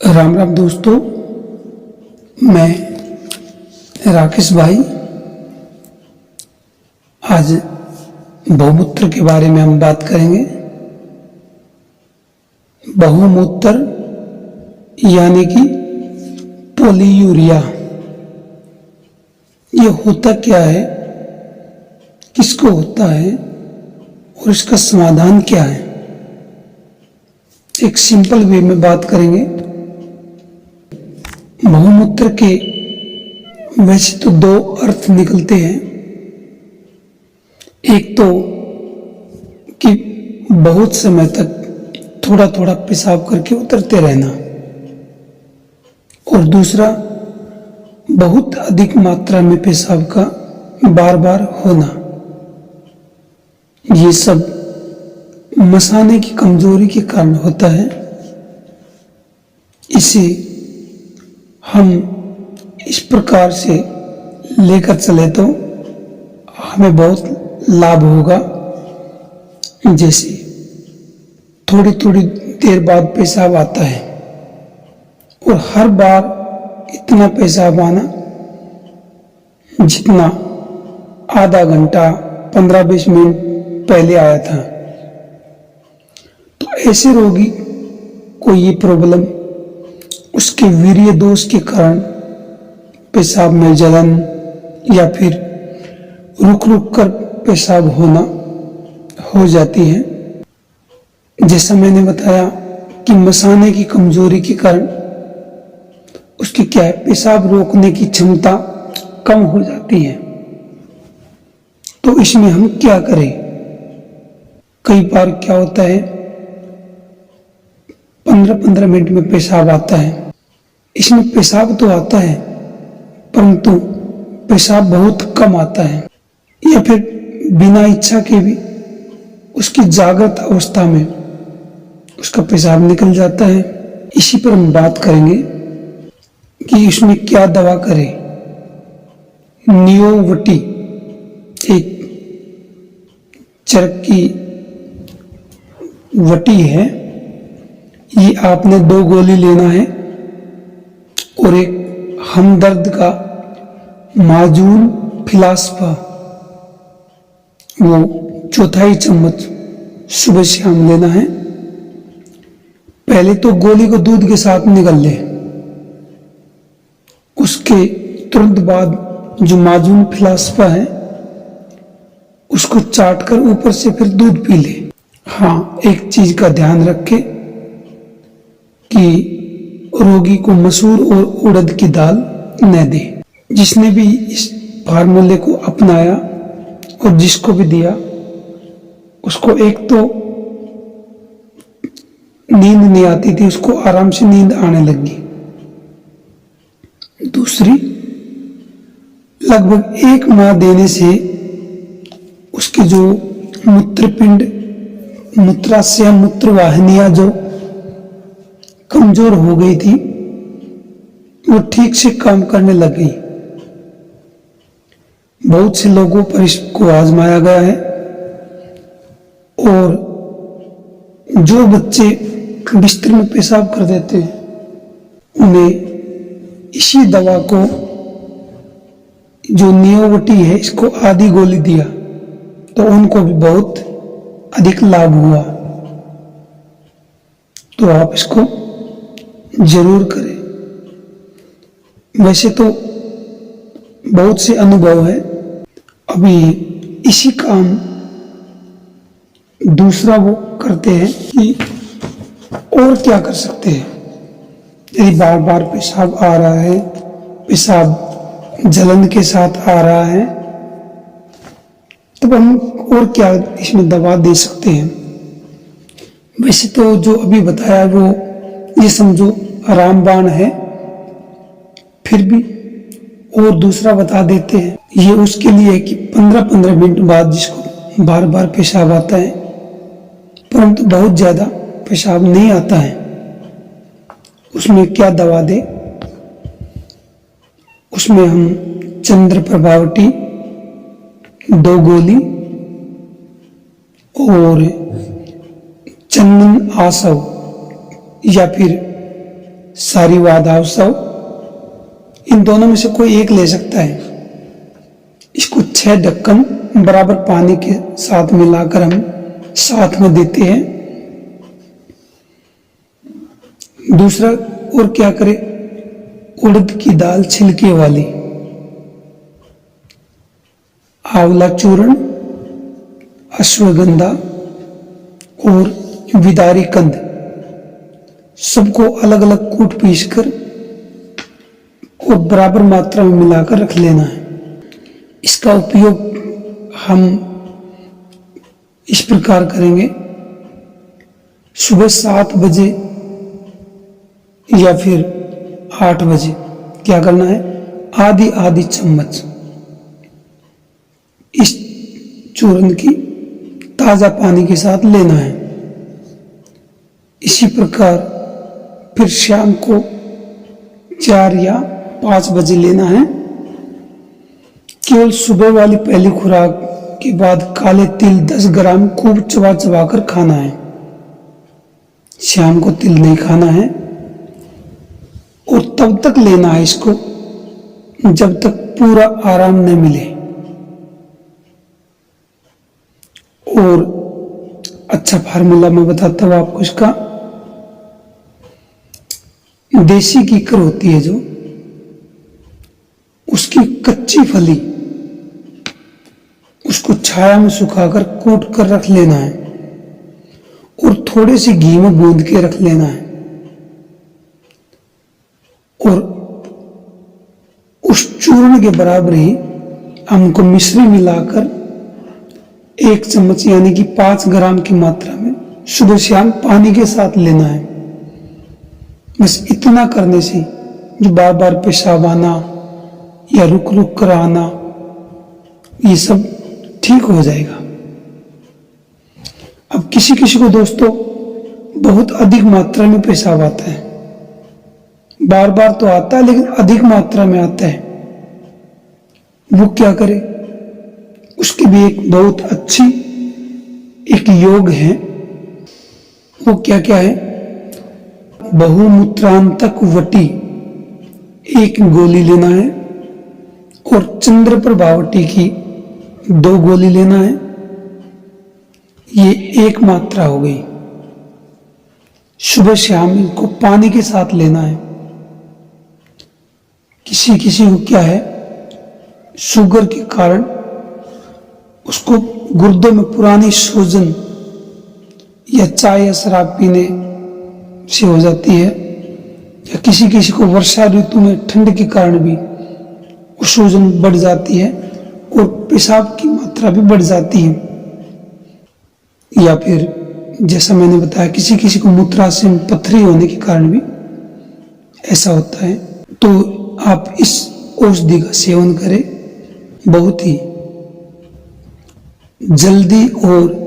राम राम दोस्तों, मैं राकेश भाई। आज बहुमूत्र के बारे में हम बात करेंगे। बहुमूत्र यानी कि पॉलीयूरिया, ये होता क्या है, किसको होता है और इसका समाधान क्या है। एक सिंपल वे में बात करेंगे। बहुमूत्र के वैसे तो दो अर्थ निकलते हैं। एक तो कि बहुत समय तक थोड़ा थोड़ा पेशाब करके उतरते रहना, और दूसरा बहुत अधिक मात्रा में पेशाब का बार बार होना। ये सब मसाने की कमजोरी के कारण होता है। इसे हम इस प्रकार से लेकर चले तो हमें बहुत लाभ होगा। जैसे थोड़ी थोड़ी देर बाद पेशाब आता है और हर बार इतना पेशाब आना जितना आधा घंटा 15-20 मिनट पहले आया था। तो ऐसे रोगी को ये प्रॉब्लम उसके वीर्य दोष के कारण पेशाब में जलन या फिर रुक रुक कर पेशाब होना हो जाती है। जैसा मैंने बताया कि मसाने की कमजोरी के कारण उसकी क्या है, पेशाब रोकने की क्षमता कम हो जाती है। तो इसमें हम क्या करें? कई बार क्या होता है, 15-15 मिनट में पेशाब आता है। इसमें पेशाब तो आता है परंतु पेशाब बहुत कम आता है, या फिर बिना इच्छा के भी उसकी जागृत अवस्था में उसका पेशाब निकल जाता है। इसी पर हम बात करेंगे कि इसमें क्या दवा करें। नियोवटी एक चरक की वटी है। ये आपने 2 गोली लेना है और एक हमदर्द का माजून फिलास्फा वो 1/4 चम्मच सुबह शाम लेना है। पहले तो गोली को दूध के साथ निगल ले, उसके तुरंत बाद जो माजून फिलास्फा है उसको चाट कर ऊपर से फिर दूध पी ले। हाँ, एक चीज का ध्यान रखे कि रोगी को मसूर और उड़द की दाल न दे। जिसने भी इस फार्मूले को अपनाया और जिसको भी दिया उसको एक तो नींद नहीं आती थी, उसको आराम से नींद आने लगी। दूसरी, लगभग 1 माह देने से उसकी जो मूत्रपिंड मूत्राशय मूत्र वाहिनियां जो कमजोर हो गई थी वो ठीक से काम करने लग गई। बहुत से लोगों पर इसको आजमाया गया है, और जो बच्चे बिस्तर में पेशाब कर देते हैं उन्हें इसी दवा को, जो नियोवटी है, इसको आधी गोली दिया तो उनको भी बहुत अधिक लाभ हुआ। तो आप इसको जरूर करें। वैसे तो बहुत से अनुभव है। अभी इसी काम दूसरा वो करते हैं कि और क्या कर सकते हैं। यदि बार बार पेशाब आ रहा है, पेशाब जलन के साथ आ रहा है, तब हम और क्या इसमें दवा दे सकते हैं। वैसे तो जो अभी बताया वो ये समझो रामबाण है, फिर भी और दूसरा बता देते हैं। ये उसके लिए कि 15-15 मिनट बाद जिसको बार बार पेशाब आता है परंतु बहुत ज्यादा पेशाब नहीं आता है, उसमें क्या दवा दे। उसमें हम चंद्र प्रभावटी 2 गोली और चंदन आसव या फिर सारी वाधावसव, इन दोनों में से कोई एक ले सकता है। इसको 6 ढक्कन बराबर पानी के साथ मिलाकर हम साथ में देते हैं। दूसरा और क्या करें, उड़द की दाल छिलके वाली, आंवला चूर्ण, अश्वगंधा और विदारी कंद, सबको अलग अलग कूट पीस कर और बराबर मात्रा में मिलाकर रख लेना है। इसका उपयोग हम इस प्रकार करेंगे, सुबह 7 बजे या फिर 8 बजे क्या करना है, आधी आधी चम्मच इस चूर्ण की ताजा पानी के साथ लेना है। इसी प्रकार फिर शाम को 4 या 5 बजे लेना है। केवल सुबह वाली पहली खुराक के बाद काले तिल 10 ग्राम खूब चबा चबा कर खाना है। शाम को तिल नहीं खाना है और तब तक लेना है इसको जब तक पूरा आराम न मिले। और अच्छा फार्मूला मैं बताता हूं आपको इसका। देसी कीकर होती है जो, उसकी कच्ची फली उसको छाया में सुखाकर कूट कर रख लेना है और थोड़े से घी में गूंद के रख लेना है और उस चूर्ण के बराबर ही हमको मिश्री मिलाकर 1 चम्मच यानी कि 5 ग्राम की मात्रा में सुबह शाम पानी के साथ लेना है। बस इतना करने से जो बार बार पेशाब आना या रुक रुक कर आना, ये सब ठीक हो जाएगा। अब किसी किसी को दोस्तों बहुत अधिक मात्रा में पेशाब आता है, बार बार तो आता है लेकिन अधिक मात्रा में आता है, वो क्या करे, उसकी भी एक बहुत अच्छी एक योग है। वो क्या क्या है, बहुमूत्रांतक वटी 1 गोली लेना है और चंद्र प्रभावटी की 2 गोली लेना है। ये 1 मात्रा हो गई। सुबह शाम इनको पानी के साथ लेना है। किसी किसी को क्या है, शुगर के कारण उसको गुर्दों में पुरानी सूजन या चाय या शराब पीने से हो जाती है, या किसी किसी को वर्षा ऋतु में ठंड के कारण भी सूजन बढ़ जाती है और पेशाब की मात्रा भी बढ़ जाती है, या फिर जैसा मैंने बताया किसी किसी को मूत्राशय में पथरी होने के कारण भी ऐसा होता है। तो आप इस औषधि का सेवन करें, बहुत ही जल्दी और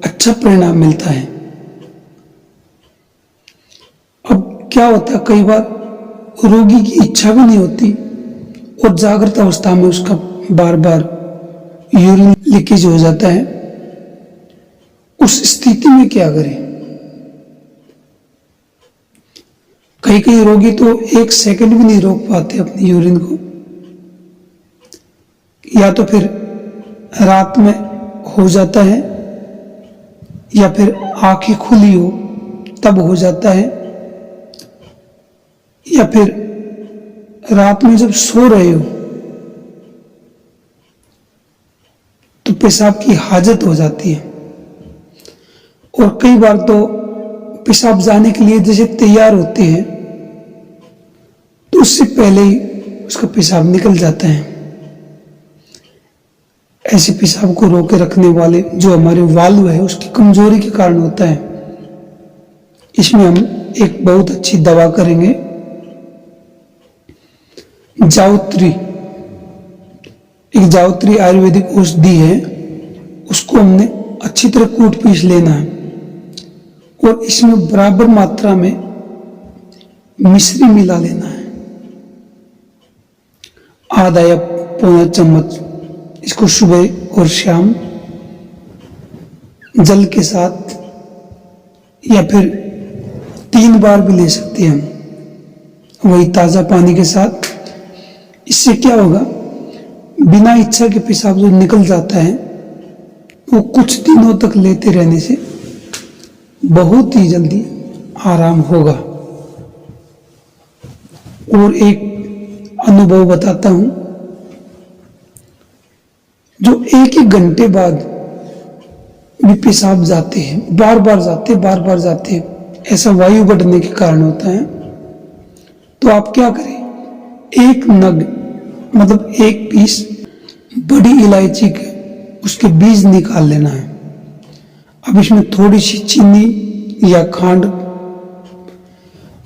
अच्छा परिणाम मिलता है। अब क्या होता है, कई बार रोगी की इच्छा भी नहीं होती और जागृत अवस्था में उसका बार बार यूरिन लीकेज हो जाता है। उस स्थिति में क्या करें, कई कई रोगी तो 1 सेकंड भी नहीं रोक पाते अपनी यूरिन को, या तो फिर रात में हो जाता है या फिर आंखें खुली हो तब हो जाता है, या फिर रात में जब सो रहे हो तो पेशाब की हाजत हो जाती है। और कई बार तो पेशाब जाने के लिए जैसे तैयार होते हैं तो उससे पहले ही उसका पेशाब निकल जाता है। ऐसे पेशाब को रोके रखने वाले जो हमारे वाल्व है उसकी कमजोरी के कारण होता है। इसमें हम एक बहुत अच्छी दवा करेंगे, जावित्री। एक जावित्री आयुर्वेदिक औषधि है, उसको हमने अच्छी तरह कूट पीस लेना है और इसमें बराबर मात्रा में मिश्री मिला लेना है, आधा या पौना चम्मच। इसको सुबह और शाम जल के साथ या फिर 3 बार भी ले सकते हैं हम, वही ताज़ा पानी के साथ। इससे क्या होगा, बिना इच्छा के पेशाब जो निकल जाता है वो कुछ दिनों तक लेते रहने से बहुत ही जल्दी आराम होगा। और एक अनुभव बताता हूं, जो 1-1 घंटे बाद भी पेशाब जाते हैं, बार बार जाते हैं, ऐसा वायु बढ़ने के कारण होता है। तो आप क्या करें, एक नग मतलब एक पीस बड़ी इलायची के उसके बीज निकाल लेना है। अब इसमें थोड़ी सी चीनी या खांड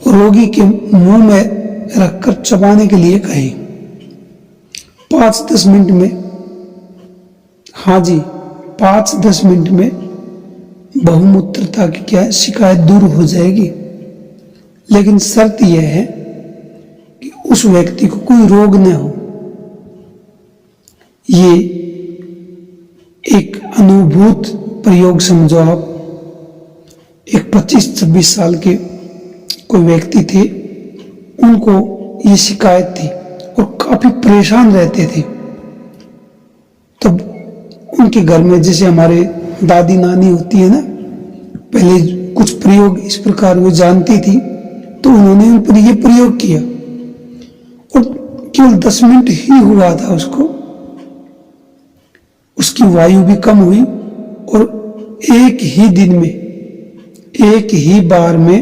रोगी के मुंह में रखकर चबाने के लिए कहें। 5-10 मिनट में, हाँ जी 5-10 मिनट में बहुमूत्रता की क्या शिकायत दूर हो जाएगी। लेकिन शर्त यह है कि उस व्यक्ति को कोई रोग न हो। ये एक अनुभूत प्रयोग समझो आप। एक 25-26 साल के कोई व्यक्ति थे, उनको ये शिकायत थी और काफी परेशान रहते थे। तब उनके घर में, जैसे हमारे दादी नानी होती है ना, पहले कुछ प्रयोग इस प्रकार वो जानती थी, तो उन्होंने उन पर ये प्रयोग किया और केवल 10 मिनट ही हुआ था उसको, उसकी वायु भी कम हुई और एक ही दिन में, एक ही बार में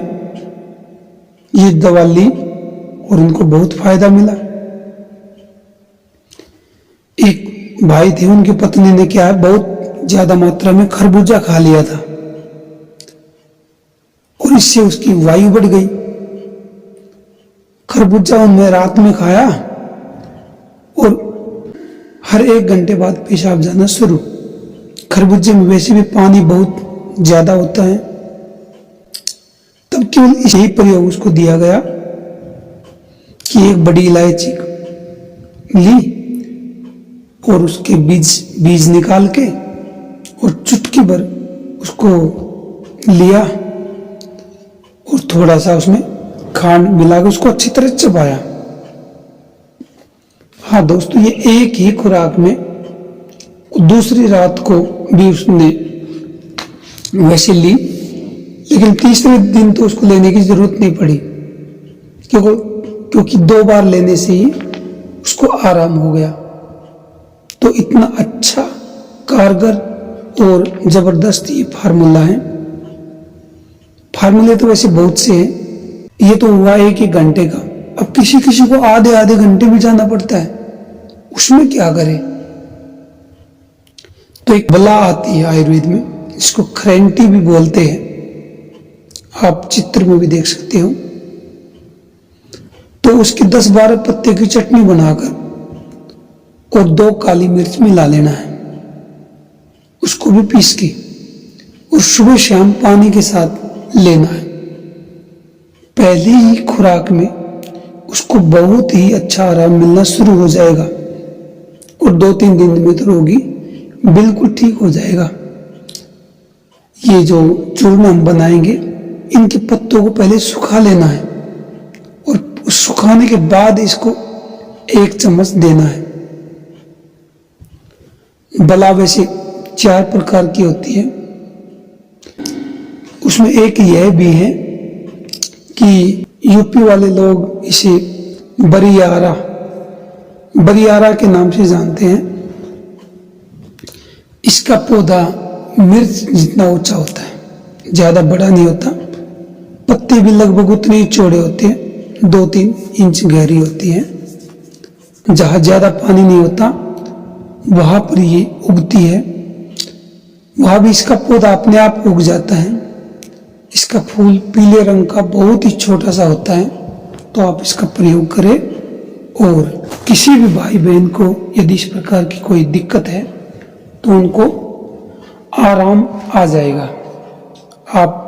ये दवा ली और उनको बहुत फायदा मिला। एक भाई थे, उनकी पत्नी ने क्या है, बहुत ज्यादा मात्रा में खरबूजा खा लिया था और इससे उसकी वायु बढ़ गई। खरबूजा उन्होंने रात में खाया और हर 1 घंटे बाद पेशाब जाना शुरू। खरबूजे में वैसे भी पानी बहुत ज्यादा होता है। तब केवल यही प्रयोग उसको दिया गया कि एक बड़ी इलायची ली और उसके बीज निकाल के और चुटकी भर उसको लिया और थोड़ा सा उसमें खांड मिलाकर उसको अच्छी तरह चबाया। हाँ दोस्तों, ये एक ही खुराक में दूसरी रात को भी उसने वैसे ली, लेकिन तीसरे दिन तो उसको लेने की जरूरत नहीं पड़ी, क्योंकि 2 बार लेने से ही उसको आराम हो गया। तो इतना अच्छा, कारगर और जबरदस्त ये फार्मूला है। फार्मूले तो वैसे बहुत से हैं, ये तो हुआ 1-1 घंटे का। अब किसी किसी को आधे घंटे भी जाना पड़ता है, उसमें क्या करें। तो एक बला आती है आयुर्वेद में, इसको खरेंटी भी बोलते हैं, आप चित्र में भी देख सकते हो। तो उसके 10-12 पत्ते की चटनी बनाकर और 2 काली मिर्च मिला लेना है, उसको भी पीस के और सुबह शाम पानी के साथ लेना है। पहली ही खुराक में उसको बहुत ही अच्छा आराम मिलना शुरू हो जाएगा और 2-3 दिन में तो रोगी बिल्कुल ठीक हो जाएगा। ये जो चूर्ण हम बनाएंगे, इनके पत्तों को पहले सुखा लेना है और सुखाने के बाद इसको 1 चम्मच देना है। बला वैसे 4 प्रकार की होती है, उसमें एक यह भी है कि यूपी वाले लोग इसे बरियारा के नाम से जानते हैं। इसका पौधा मिर्च जितना ऊंचा होता है, ज्यादा बड़ा नहीं होता। पत्ते भी लगभग उतने ही चौड़े होते हैं, 2-3 इंच गहरी होती है। जहां ज्यादा पानी नहीं होता वहां पर ये उगती है, वहां भी इसका पौधा अपने आप उग जाता है। इसका फूल पीले रंग का बहुत ही छोटा सा होता है। तो आप इसका प्रयोग करें और किसी भी भाई बहन को यदि इस प्रकार की कोई दिक्कत है तो उनको आराम आ जाएगा। आप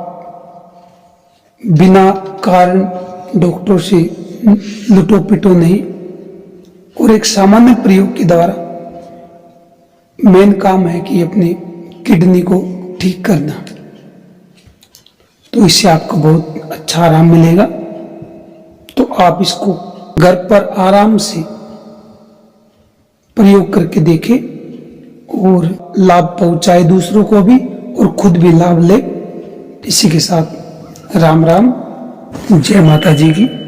बिना कारण डॉक्टर से लुटो पिटो नहीं, और एक सामान्य प्रयोग के द्वारा मेन काम है कि अपनी किडनी को ठीक करना। तो इससे आपको बहुत अच्छा आराम मिलेगा। तो आप इसको घर पर आराम से प्रयोग करके देखें और लाभ पहुंचाए दूसरों को भी और खुद भी लाभ ले। इसी के साथ राम राम, जय माता जी की।